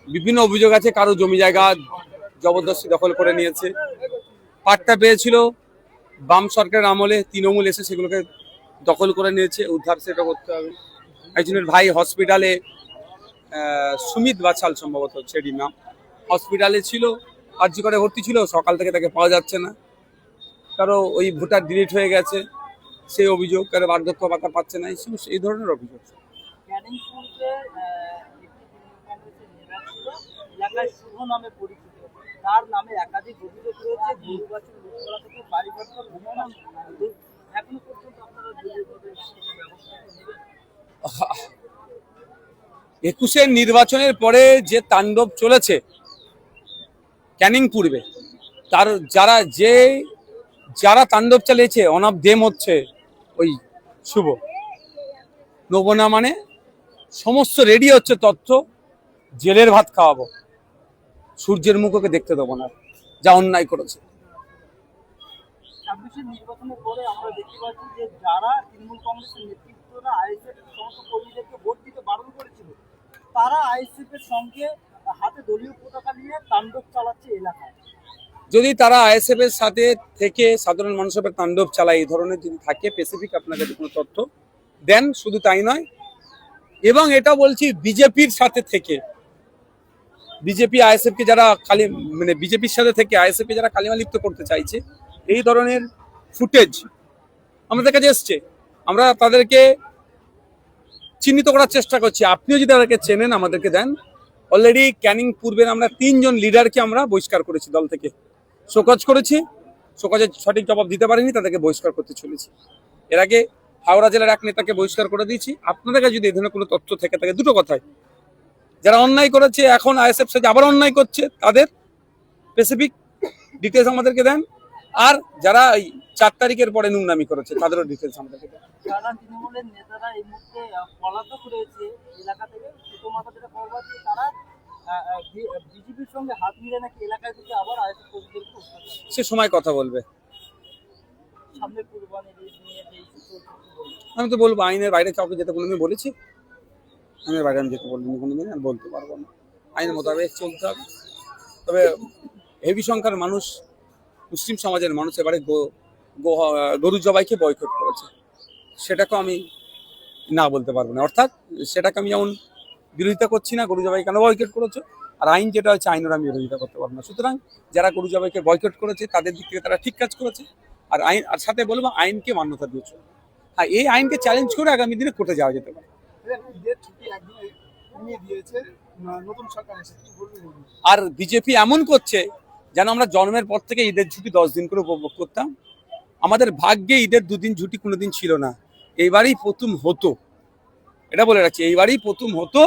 বিভিন্ন অভিযোগ আছে, কারো জমি জায়গা জবরদস্তি দখল করে নিয়েছে, পাট্টা পেয়েছিল বাম সরকারের আমলে, তৃণমূল এসে সেগুলোকে দখল করে নিয়েছে, উদ্ধার সেটা করতে হবে। একজনের ভাই হসপিটালে, সুমিত বাছাল সম্ভবত সেটির নাম, হসপিটালে ছিল, আর্জি করে ভর্তি ছিল, সকাল থেকে তাকে পাওয়া যাচ্ছে না, কারো ওই ভোটার ডিলিট হয়ে গেছে সেই অভিযোগ, কারো বার্ধক্য ভাতা পাচ্ছে না, এই ধরনের অভিযোগ। একুশের নির্বাচনের পরে যে তাণ্ডব চলেছে ক্যানিং পূর্বে, তার যারা তাণ্ডব চালিয়েছে, অন অফ দেম হচ্ছে ওই শুভ নবনা, মানে সমস্ত রেডি হচ্ছে তথ্য, জেলের ভাত খাওয়াবো, সূর্যের মুখকে দেখতে দেবো না, যা অন্যায় করেছে। নির্বাচনের পরে আমরা দেখতে পাচ্ছি যে যারা তৃণমূল কংগ্রেসের নেতৃত্বরা আইএসএফ সমস্ত কর্মীদেরকে ভোট দিতে বারণ করেছিল, তারা আইএসএফ এর সঙ্গে হাতে দলীয় পতাকা নিয়ে তাণ্ডব চালাচ্ছে এলাকায়। যদি তারা আইএসএফ এর সাথে থেকে সাধারণ মানুষের উপর তাণ্ডব চালায়, এই ধরনের যদি থাকে, স্পেসিফিক আপনার কাছে কোনো তথ্য দেন, শুধু তাই নয়, এবং এটা বলছি বিজেপির সাথে থেকে, বিজেপি আইএসএফ কে যারা মানে বিজেপির সাথে থেকে আইএসএফ কে যারা কালিমা লিপ্ত করতে চাইছে, এই ধরনের ফুটেজ আমাদের কাছে এসছে, আমরা তাদেরকে চিহ্নিত করার চেষ্টা করছি। আপনিও যদি তাদেরকে চেনেন আমাদেরকে দেন। অলরেডি ক্যানিং পূর্বের আমরা 3 জন লিডারকে আমরা বহিষ্কার করেছি, দল থেকে শোকজ করেছি, শোকজের সঠিক জবাব দিতে পারিনি, তাদেরকে বহিষ্কার করতে চলেছি। এর আগে হাওড়া জেলার এক নেতাকে বহিষ্কার করে দিয়েছি। আপনাদের কাছে যদি এই ধরনের কোনো তথ্য থেকে থাকে, দুটো কথাই, যারা অন্যায় করেছে এখন আইএসএফ সাথে আবার অন্যায় করছে, তাদের স্পেসিফিক ডিটেলস আমাদেরকে দেন, আর যারা এই 4 তারিখের পরে নোংরামি করেছে তাদেরও ডিটেলস আমাদেরকে দেন। যারা তৃণমূলের নেতারা এই মুহূর্তে পলাতক রয়েছে এলাকা থেকে, প্রথমত যেটা খবর পাচ্ছি তারা বিজেপির সঙ্গে হাত মিলে নাকি এলাকায় থেকে আবার আইএসএফ কর্মীদেরকে সে সময় কথা বলবে। সামনে কুরবানি নিয়ে আমি তো বলবো আইনের বাইরে কাউকে যেতে কোনোদিন বলেছি? আইনের বাইরে আমি যেতে বলিনি কোনোদিন, আর বলতে পারবো না। আইনের মোতাবেক চলতে হবে। তবে হেভি সংখ্যার মানুষ, মুসলিম সমাজের মানুষ এবারে গরু জবাইকে বয়কট করেছে, সেটাকে আমি না বলতে পারবো না। অর্থাৎ সেটাকে আমি যেমন বিরোধিতা করছি না, গরু জবাই কেন বয়কট করেছে, আর আইন যেটা হচ্ছে আইনের আমি বিরোধিতা করতে পারবো না। সুতরাং যারা গরু জবাইকে বয়কট করেছে তাদের দিক থেকে তারা ঠিক কাজ করেছে, আর আইন, আর সাথে বলবো আইনকে মান্যতা দিয়েছে। আর এই আইনকে চ্যালেঞ্জ করে আগামী দিনে কোর্টে যাওয়া যেতে পারে। আর বিজেপি এমন করছে যেন আমরা জন্মের পর থেকে ঈদের ছুটি 10 দিন করে উপভোগ করতাম। আমাদের ভাগ্যে ঈদের 2 দিন ছুটি কোনোদিন ছিল না, এইবারই প্রথম হতো, এটা বলে রাখছি, এইবারই প্রথম হতো।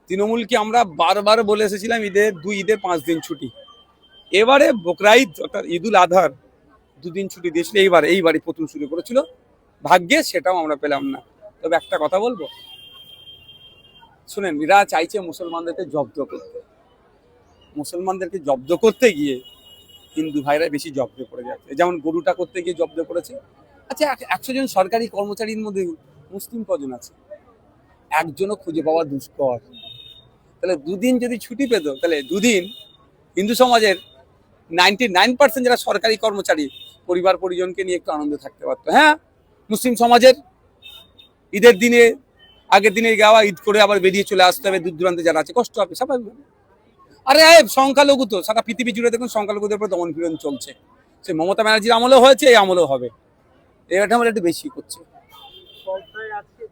তৃণমূলকে আমরা বারবার বলে এসেছিলাম ঈদের 5 দিন ছুটি, এবারে বকরা ঈদ অর্থাৎ ঈদুল আজহার 2 দিন ছুটি দিয়েছিল, এইবারই প্রথম শুরু করেছিল। ভাগ্যে সেটাও আমরা পেলাম না। তবে একটা কথা বলবো, শুনেন, এরা চাইছে মুসলমানদেরকে জব্দ করতে, মুসলমানদেরকে জব্দ করতে গিয়ে হিন্দু ভাইরা বেশি জব্দ করে যাচ্ছে। যেমন গরুটা করতে গিয়ে জব্দ করেছে। আচ্ছা, 100 জন সরকারি কর্মচারীর মধ্যে মুসলিম কজন আছে? একজনও খুঁজে পাওয়া দুষ্কর। তাহলে 2 দিন যদি ছুটি পেত, তাহলে 2 দিন হিন্দু সমাজের 99% যারা সরকারি কর্মচারী পরিবার পরিজনকে নিয়ে একটু আনন্দে থাকতে পারতো। হ্যাঁ, মুসলিম সমাজের ঈদের দিনে আগের দিনে গাওয়া, ঈদ করে আবার বেরিয়ে চলে আসতে হবে, দূর দূরান্তে যারা আছে কষ্ট হবে স্বাভাবিক। আরে সংখ্যালঘু তো সারা পৃথিবী জুড়ে দেখুন সংখ্যালঘুদের উপর দমন পীড়ন চলছে, সে মমতা ব্যানার্জির আমলেও হয়েছে, এই আমলেও হবে। এটা আমরা একটু বেশি করছে।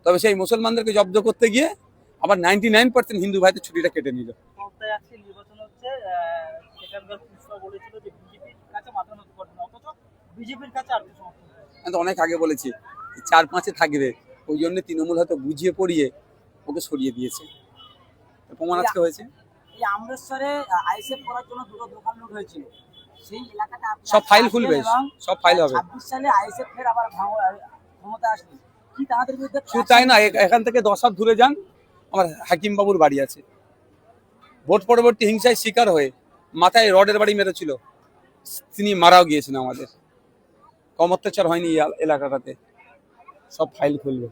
তবে সেই মুসলমানদেরকে জব্দ করতে গিয়ে আবার 99% হিন্দু ভাইদের ছুটিটা কেটে নিল। অনেক আগে বলেছি 4-5-এ থাকবে, ওই জন্য তৃণমূল হয়তো বুঝিয়ে পড়িয়ে ওকে সরিয়ে দিয়েছে, প্রমাণ আজকে হয়েছে। সব ফাইল খুলবে, সব ফাইল হবে। শুধু তাই না, এখান থেকে 10 হাত দূরে যান, আমার হাকিম বাবুর বাড়ি আছে। ভোট পরবর্তী হিংসায় শিকার হয়ে মাথায় রডের বাড়ি মেরেছিল, তিনি মারাও গিয়েছেন। আমাদের কম অত্যাচার হয়নি এলাকাটাতে। সব ফাইল খুলবে।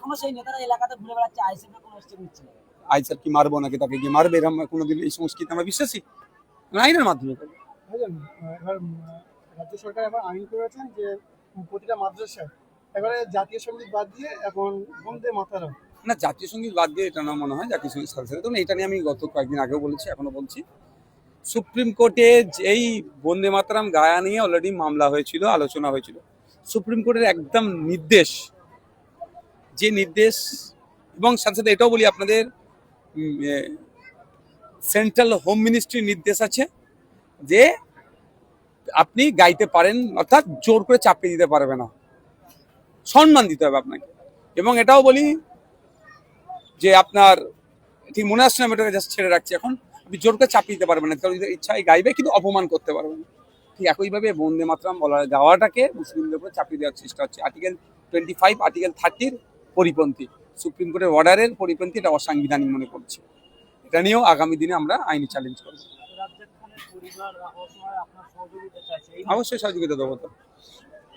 এখনো সেই নেতারা এলাকাতে ঘুরে বেড়াচ্ছে, আইএসএফ এর কোনো স্টেপ নিচ্ছে না। আইসার কি মারবো নাকি, তাকে কি মারবে, এরকম কোনোদিন এই সংস্কৃতি আমরা বিশ্বাসী? আমরা আইনের মাধ্যমে করবো। বুঝলেন? এবার রাজ্য সরকার এবার আইন করেছেন যে প্রতিটা মাদ্রাসায় এবারে জাতীয় সঙ্গীত বাদ দিয়ে এখন বন্দে মাতারম। না, জাতীয় সঙ্গীত বাদ দিয়ে এটা না মনে হয়, জাতীয় সঙ্গীত সাথে সাথে ধরুন, এটা নিয়ে আমি গত কয়েকদিন আগেও বলেছি, এখনো বলছি, সুপ্রিম কোর্টে যেই বন্দে মাতরম গায়া নিয়ে অলরেডি মামলা হয়েছিল, আলোচনা হয়েছিল, সুপ্রিম কোর্টের একদম নির্দেশ, যে নির্দেশ, এবং সাথে সাথে এটাও বলি আপনাদের সেন্ট্রাল হোম মিনিস্ট্রির নির্দেশ আছে যে আপনি গাইতে পারেন, অর্থাৎ জোর করে চাপিয়ে দিতে পারবে না, সম্মান দিতে হবে আপনাকে। এবং এটাও বলি যে আপনার ঠিক মনে আসছে না, আমি এটাকে জাস্ট ছেড়ে রাখছি এখন, আপনি জোর করে চাপিয়ে দিতে পারবেন না, কারণ ইচ্ছায় গাইবে কিন্তু অপমান করতে পারবেন না। ঠিক একইভাবে বন্দে মাতরম বলা গাওয়াটাকে মুসলিমদের উপরে চাপিয়ে দেওয়ার চেষ্টা হচ্ছে, আর্টিকেল 25 আর্টিকেল 30 পরিপন্থী, সুপ্রিম কোর্টের অর্ডারের পরিপন্থী, এটা অসাংবিধানিক মনে করছে। এটা নিয়েও আগামী দিনে আমরা আইনি চ্যালেঞ্জ করবো। রাজ্জাক খানের পরিবার অসময়ে আপনার সহযোগিতা চাইছে, এই অবশ্যই সহযোগিতা দেবো, তো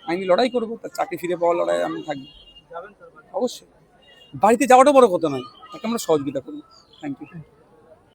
আইনি লড়াই করবো, তার চাকরি ফিরে পাওয়ার লড়াই আমি থাকবো যাবেন তার বাড়ি? অবশ্যই। বাড়িতে যাওয়াটা বড় কথা নয়, তাকে আমরা সহযোগিতা করবো। Thank you.